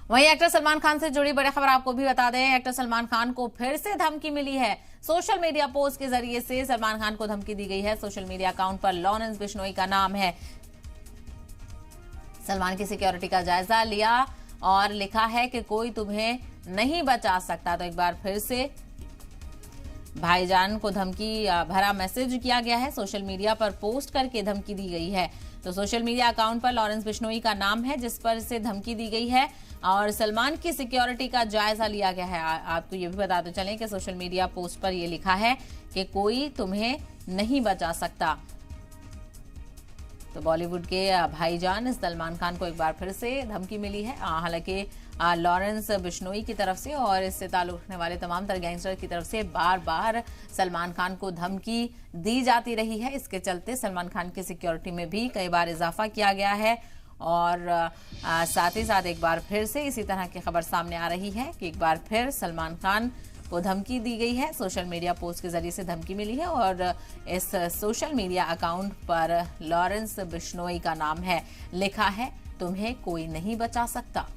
वहीं एक्टर सलमान खान से जुड़ी बड़ी खबर आपको भी बता दें। एक्टर सलमान खान को फिर से धमकी मिली है। सोशल मीडिया पोस्ट के जरिए से सलमान खान को धमकी दी गई है। सोशल मीडिया अकाउंट पर लॉरेंस बिश्नोई का नाम है। सलमान की सिक्योरिटी का जायजा लिया और लिखा है कि कोई तुम्हें नहीं बचा सकता। तो एक बार फिर से भाईजान को धमकी भरा मैसेज किया गया है। सोशल मीडिया पर पोस्ट करके धमकी दी गई है। तो सोशल मीडिया अकाउंट पर लॉरेंस बिश्नोई का नाम है जिस पर से धमकी दी गई है और सलमान की सिक्योरिटी का जायजा लिया गया है। आपको ये भी बताते चलें कि सोशल मीडिया पोस्ट पर यह लिखा है कि कोई तुम्हें नहीं बचा सकता। तो बॉलीवुड के भाईजान सलमान खान को एक बार फिर से धमकी मिली है। हालांकि लॉरेंस बिश्नोई की तरफ से और इससे ताल्लुक रखने वाले तमाम तर गैंगस्टर की तरफ से बार बार सलमान खान को धमकी दी जाती रही है। इसके चलते सलमान खान की सिक्योरिटी में भी कई बार इजाफा किया गया है और साथ ही साथ एक बार फिर से इसी तरह की खबर सामने आ रही है कि एक बार फिर सलमान खान को धमकी दी गई है। सोशल मीडिया पोस्ट के जरिए से धमकी मिली है और इस सोशल मीडिया अकाउंट पर लॉरेंस बिश्नोई का नाम है। लिखा है तुम्हें कोई नहीं बचा सकता।